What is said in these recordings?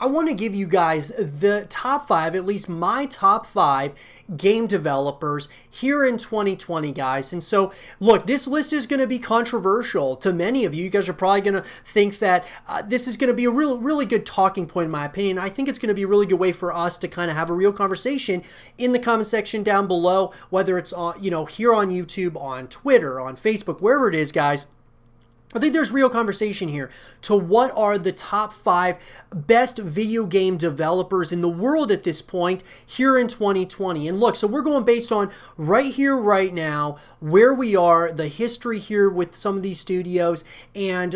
I want to give you guys the top 5, at least my top 5 game developers here in 2020, guys. And so, look, this list is going to be controversial to many of you. You guys are probably going to think that this is going to be a really good talking point, in my opinion. I think it's going to be a really good way for us to kind of have a real conversation in the comment section down below, whether it's on, here on YouTube, on Twitter, on Facebook, wherever it is, guys. I think there's real conversation here to what are the top 5 best video game developers in the world at this point here in 2020. And look, so we're going based on right here, right now, where we are, the history here with some of these studios, and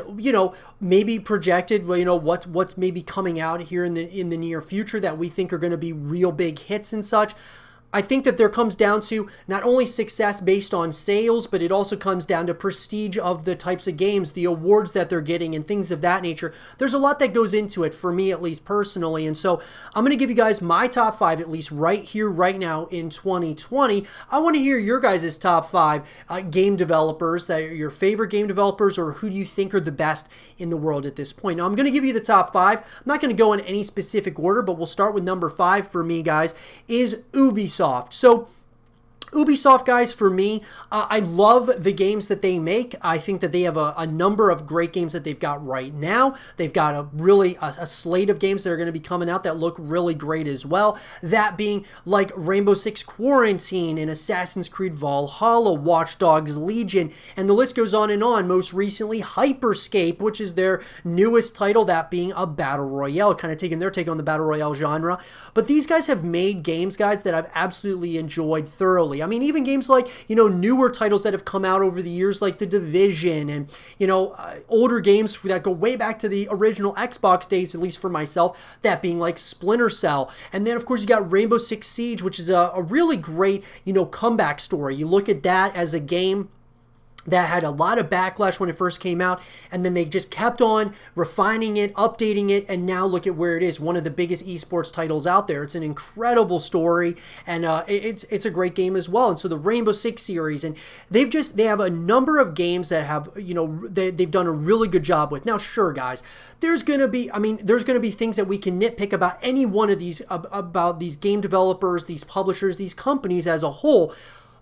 maybe projected, what's maybe coming out here in the near future that we think are going to be real big hits and such. I think that there comes down to not only success based on sales, but it also comes down to prestige of the types of games, the awards that they're getting, and things of that nature. There's a lot that goes into it for me, at least personally. And so I'm going to give you guys my top 5, at least right here, right now in 2020. I want to hear your guys' top 5 game developers, that are your favorite game developers, or who do you think are the best in the world at this point. Now, I'm going to give you the top 5. I'm not going to go in any specific order, but we'll start with number 5 for me, guys, is Ubisoft. So Ubisoft, guys, for me, I love the games that they make. I think that they have a number of great games that they've got right now. They've got a slate of games that are going to be coming out that look really great as well. That being like Rainbow Six Quarantine and Assassin's Creed Valhalla, Watch Dogs Legion, and the list goes on and on. Most recently, Hyperscape, which is their newest title, that being a Battle Royale, kind of taking their take on the Battle Royale genre. But these guys have made games, guys, that I've absolutely enjoyed thoroughly. I mean, even games like, newer titles that have come out over the years, like The Division, and, older games that go way back to the original Xbox days, at least for myself, that being like Splinter Cell. And then, of course, you got Rainbow Six Siege, which is a really great, comeback story. You look at that as a game that had a lot of backlash when it first came out, and then they just kept on refining it, updating it, and now look at where it is, one of the biggest esports titles out there. It's an incredible story, and it's a great game as well. And so the Rainbow Six series, and they have a number of games that have, they've done a really good job with. Now, sure, guys, there's going to be things that we can nitpick about any one of these, about these game developers, these publishers, these companies as a whole.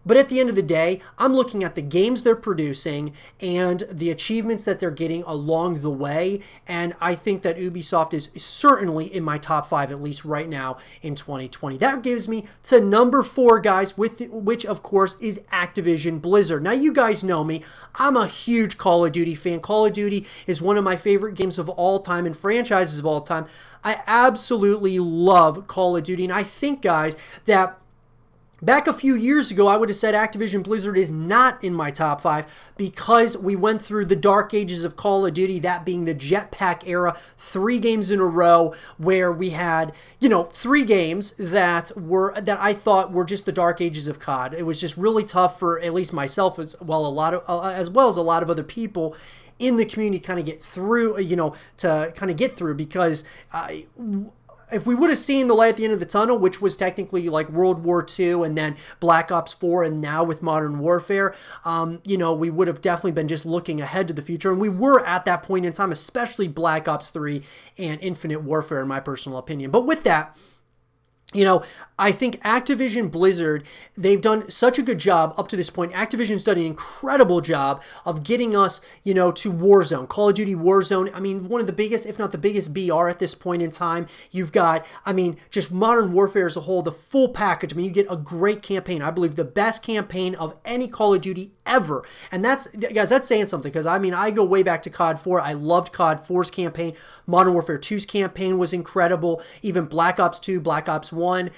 But at the end of the day, I'm looking at the games they're producing and the achievements that they're getting along the way. And I think that Ubisoft is certainly in my top 5, at least right now in 2020. That gives me to number 4, guys, which of course is Activision Blizzard. Now, you guys know me. I'm a huge Call of Duty fan. Call of Duty is one of my favorite games of all time and franchises of all time. I absolutely love Call of Duty. And I think, guys, that back a few years ago, I would have said Activision Blizzard is not in my top 5 because we went through the dark ages of Call of Duty, that being the Jetpack era, 3 games in a row where we had, 3 games that I thought were just the dark ages of COD. It was just really tough for at least myself as well as a lot of other people in the community kind of get through, because if we would have seen the light at the end of the tunnel, which was technically like World War II and then Black Ops 4 and now with Modern Warfare, we would have definitely been just looking ahead to the future. And we were at that point in time, especially Black Ops 3 and Infinite Warfare, in my personal opinion. But with that, I think Activision Blizzard, they've done such a good job up to this point. Activision's done an incredible job of getting us, to Warzone, Call of Duty Warzone. I mean, one of the biggest, if not the biggest BR at this point in time. You've got, just Modern Warfare as a whole, the full package. You get a great campaign. I believe the best campaign of any Call of Duty ever. And that's saying something because, I go way back to COD 4. I loved COD 4's campaign. Modern Warfare 2's campaign was incredible. Even Black Ops 2, Black Ops 1.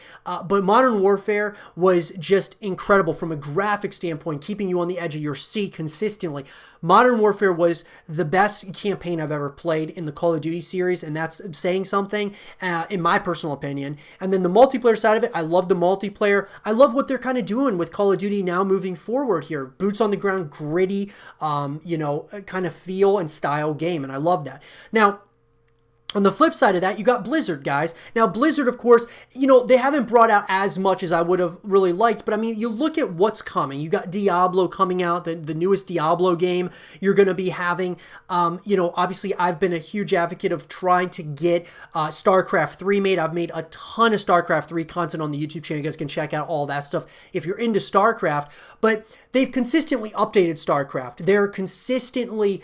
But Modern Warfare was just incredible from a graphic standpoint, keeping you on the edge of your seat consistently. Modern Warfare was the best campaign I've ever played in the Call of Duty series, and that's saying something, in my personal opinion. And then the multiplayer side of it, I love the multiplayer. I love what they're kind of doing with Call of Duty now moving forward here. Boots on the ground, gritty, kind of feel and style game, and I love that. Now, On the flip side of that, you got Blizzard, guys. Now, Blizzard, of course, they haven't brought out as much as I would have really liked, but I mean, you look at what's coming. You got Diablo coming out, the newest Diablo game you're going to be having. Obviously, I've been a huge advocate of trying to get StarCraft 3 made. I've made a ton of StarCraft 3 content on the YouTube channel. You guys can check out all that stuff if you're into StarCraft, but they've consistently updated StarCraft. They're consistently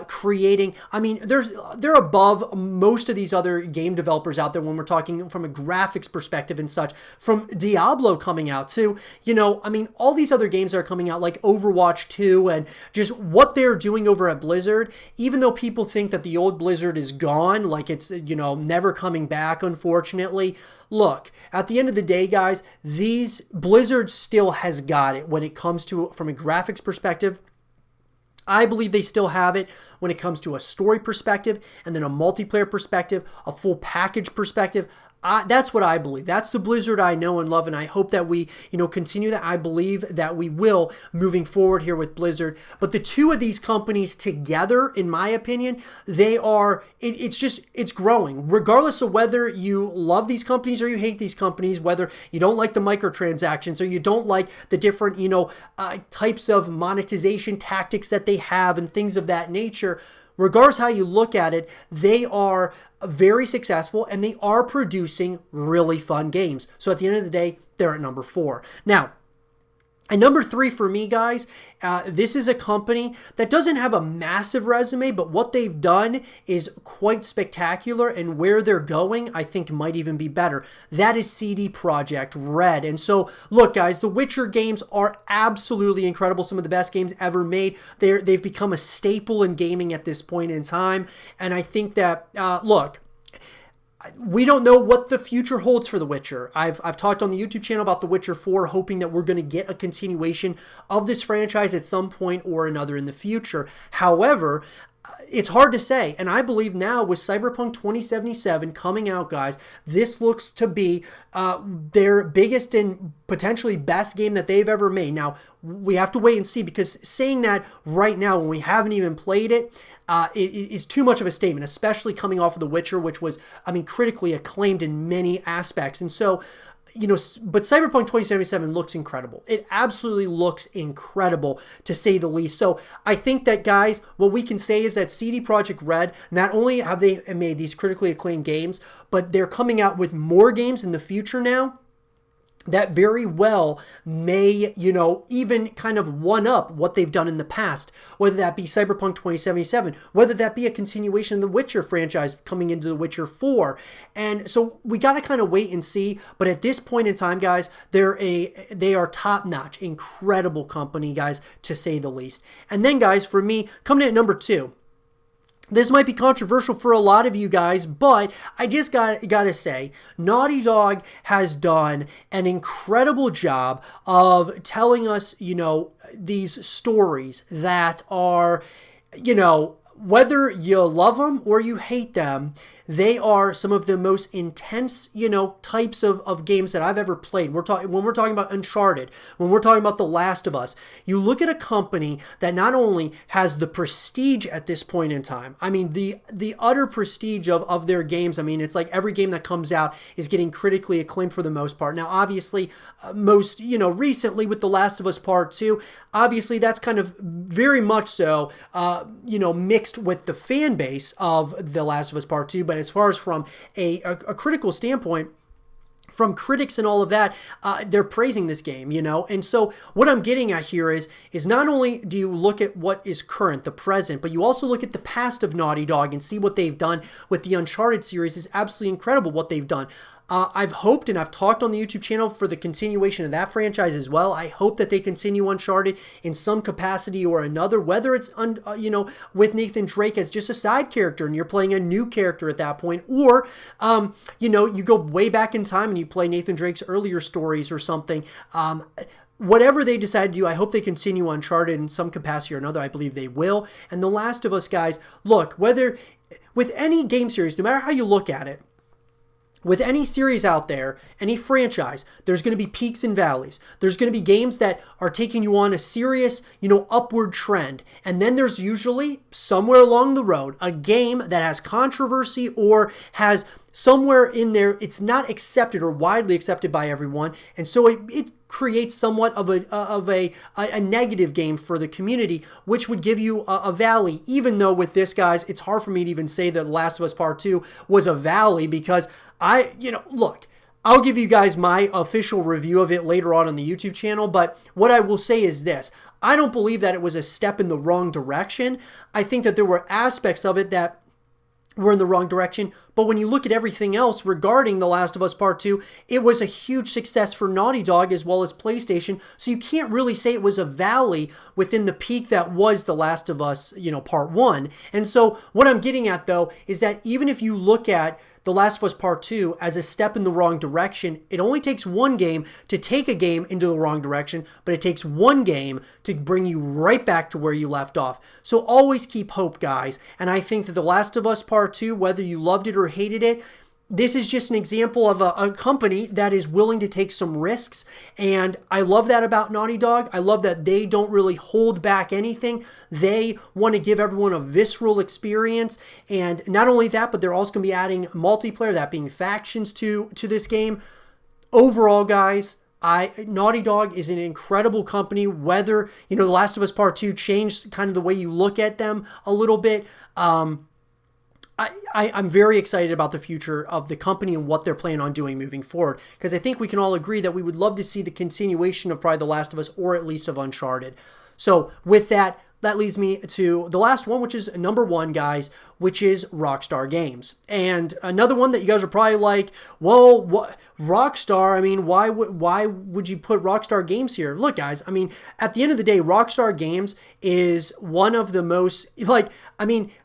creating, I mean, they're above most of these other game developers out there when we're talking from a graphics perspective and such. From Diablo coming out too, I mean, all these other games that are coming out like Overwatch 2 and just what they're doing over at Blizzard, even though people think that the old Blizzard is gone, like it's, never coming back, unfortunately. Look, at the end of the day, guys, Blizzard still has got it when it comes to, from a graphics perspective. I believe they still have it when it comes to a story perspective and then a multiplayer perspective, a full package perspective. That's what I believe. That's the Blizzard I know and love, and I hope that we, continue that. I believe that we will moving forward here with Blizzard. But the two of these companies together, in my opinion, it's growing. Regardless of whether you love these companies or you hate these companies, whether you don't like the microtransactions or you don't like the different, types of monetization tactics that they have and things of that nature. Regardless how you look at it, they are very successful and they are producing really fun games. So at the end of the day, they're at number 4. Now, and number 3 for me, guys, this is a company that doesn't have a massive resume, but what they've done is quite spectacular, and where they're going, I think, might even be better. That is CD Projekt Red. And so, look, guys, the Witcher games are absolutely incredible. Some of the best games ever made. They've become a staple in gaming at this point in time, and I think that, look, we don't know what the future holds for The Witcher. I've talked on the YouTube channel about The Witcher 4, hoping that we're going to get a continuation of this franchise at some point or another in the future. However, it's hard to say, and I believe now with Cyberpunk 2077 coming out, guys, this looks to be their biggest and potentially best game that they've ever made. Now, we have to wait and see, because saying that right now when we haven't even played it is too much of a statement, especially coming off of The Witcher, which was, I mean, critically acclaimed in many aspects. And so, but Cyberpunk 2077 looks incredible. It absolutely looks incredible, to say the least. So I think that, guys, what we can say is that CD Projekt Red, not only have they made these critically acclaimed games, but they're coming out with more games in the future now that very well may, even kind of one-up what they've done in the past, whether that be Cyberpunk 2077, whether that be a continuation of the Witcher franchise coming into The Witcher 4. And so we got to kind of wait and see, but at this point in time, guys, they are top-notch, incredible company, guys, to say the least. And then, guys, for me, coming in at number 2, this might be controversial for a lot of you guys, but I just gotta say, Naughty Dog has done an incredible job of telling us, these stories that are, whether you love them or you hate them, they are some of the most intense, types of games that I've ever played. When we're talking about Uncharted, when we're talking about The Last of Us, you look at a company that not only has the prestige at this point in time, I mean, the utter prestige of their games. I mean, it's like every game that comes out is getting critically acclaimed for the most part. Now, obviously, most, recently with The Last of Us Part 2, obviously that's kind of very much so, mixed with the fan base of The Last of Us Part 2, but as far as from a critical standpoint, from critics and all of that, they're praising this game, And so what I'm getting at here is not only do you look at what is current, the present, but you also look at the past of Naughty Dog and see what they've done with the Uncharted series. Is absolutely incredible what they've done. I've hoped, and I've talked on the YouTube channel for the continuation of that franchise as well. I hope that they continue Uncharted in some capacity or another, whether it's, with Nathan Drake as just a side character and you're playing a new character at that point, or, you go way back in time and you play Nathan Drake's earlier stories or something. Whatever they decide to do, I hope they continue Uncharted in some capacity or another. I believe they will. And The Last of Us, guys, look, whether with any game series, no matter how you look at it, with any series out there, any franchise, there's going to be peaks and valleys. There's going to be games that are taking you on a serious, upward trend. And then there's usually somewhere along the road a game that has controversy or has somewhere in there it's not accepted or widely accepted by everyone. And so it creates somewhat of a negative game for the community, which would give you a valley. Even though with this, guys, it's hard for me to even say that Last of Us Part 2 was a valley because look, I'll give you guys my official review of it later on the YouTube channel, but what I will say is this. I don't believe that it was a step in the wrong direction. I think that there were aspects of it that were in the wrong direction, but when you look at everything else regarding The Last of Us Part 2, it was a huge success for Naughty Dog as well as PlayStation, so you can't really say it was a valley within the peak that was The Last of Us, Part 1. And so what I'm getting at, though, is that even if you look at The Last of Us Part 2 as a step in the wrong direction, it only takes one game to take a game into the wrong direction, but it takes one game to bring you right back to where you left off. So always keep hope, guys. And I think that The Last of Us Part 2, whether you loved it or hated it, this is just an example of a company that is willing to take some risks, and I love that about Naughty Dog. I love that they don't really hold back anything. They want to give everyone a visceral experience, and not only that, but they're also going to be adding multiplayer, that being factions to this game. Overall, guys, Naughty Dog is an incredible company. Whether, The Last of Us Part 2 changed kind of the way you look at them a little bit, I'm very excited about the future of the company and what they're planning on doing moving forward, because I think we can all agree that we would love to see the continuation of probably The Last of Us or at least of Uncharted. So with that leads me to the last one, which is number one, guys, which is Rockstar Games. And another one that you guys are probably like, well, what Rockstar? I mean, why would you put Rockstar Games here? Look, guys, I mean, at the end of the day, Rockstar Games is one of the most,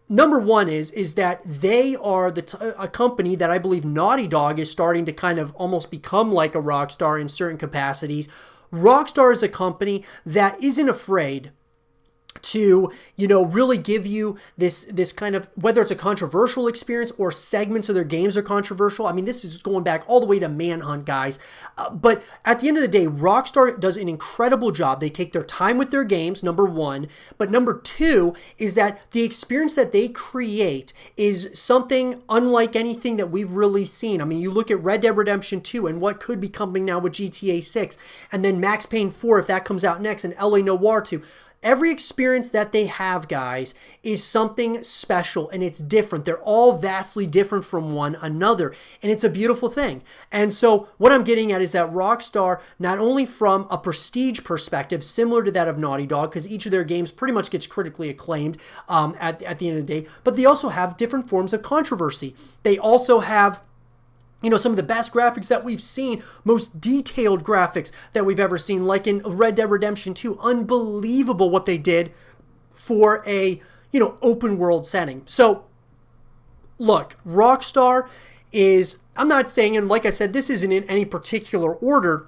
number one is that they are a company that I believe Naughty Dog is starting to kind of almost become like a Rockstar in certain capacities. Rockstar is a company that isn't afraid to, really give you this kind of, whether it's a controversial experience or segments of their games are controversial. I mean, this is going back all the way to Manhunt, guys. But at the end of the day, Rockstar does an incredible job. They take their time with their games, number one. But number two is that the experience that they create is something unlike anything that we've really seen. I mean, you look at Red Dead Redemption 2 and what could be coming now with GTA 6, and then Max Payne 4 if that comes out next, and LA Noire 2. Every experience that they have, guys, is something special, and it's different. They're all vastly different from one another, and it's a beautiful thing. And so what I'm getting at is that Rockstar, not only from a prestige perspective, similar to that of Naughty Dog, because each of their games pretty much gets critically acclaimed at the end of the day, but they also have different forms of controversy. They also have some of the best graphics that we've seen, most detailed graphics that we've ever seen, like in Red Dead Redemption 2. Unbelievable what they did for a, open world setting. So, look, Rockstar is, I'm not saying, and like I said, this isn't in any particular order,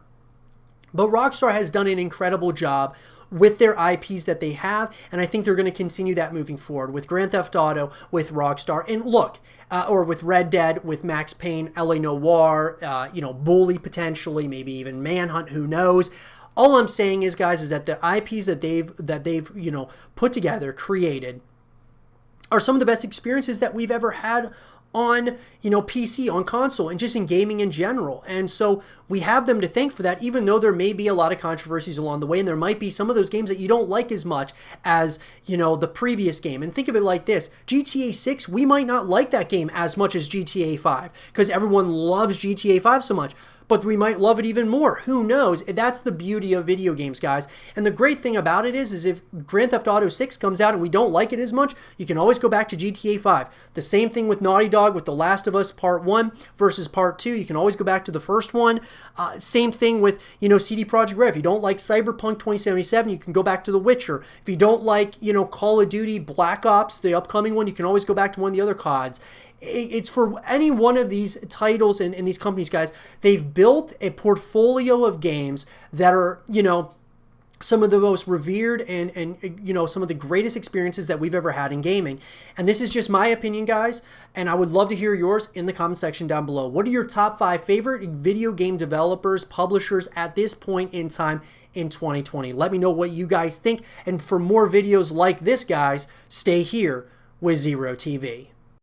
but Rockstar has done an incredible job with their IPs that they have, and I think they're going to continue that moving forward with Grand Theft Auto, with Rockstar, and look, or with Red Dead, with Max Payne, LA Noire, Bully potentially, maybe even Manhunt, who knows. All I'm saying is, guys, is that the IPs that they've put together, created, are some of the best experiences that we've ever had on, PC, on console, and just in gaming in general. And so we have them to thank for that, even though there may be a lot of controversies along the way, and there might be some of those games that you don't like as much as, the previous game. And think of it like this. GTA 6, we might not like that game as much as GTA 5, because everyone loves GTA 5 so much. But we might love it even more. Who knows? That's the beauty of video games, guys. And the great thing about it is if Grand Theft Auto 6 comes out and we don't like it as much, you can always go back to GTA 5. The same thing with Naughty Dog with The Last of Us Part 1 versus Part 2. You can always go back to the first one. Same thing with, CD Projekt Red. If you don't like Cyberpunk 2077, you can go back to The Witcher. If you don't like, Call of Duty Black Ops, the upcoming one, you can always go back to one of the other CODs. It's for any one of these titles and these companies, guys. They've built a portfolio of games that are, some of the most revered and you know, some of the greatest experiences that we've ever had in gaming. And this is just my opinion, guys, and I would love to hear yours in the comment section down below. What are your top 5 favorite video game developers, publishers at this point in time in 2020? Let me know what you guys think, and for more videos like this, guys, stay here with Zero TV.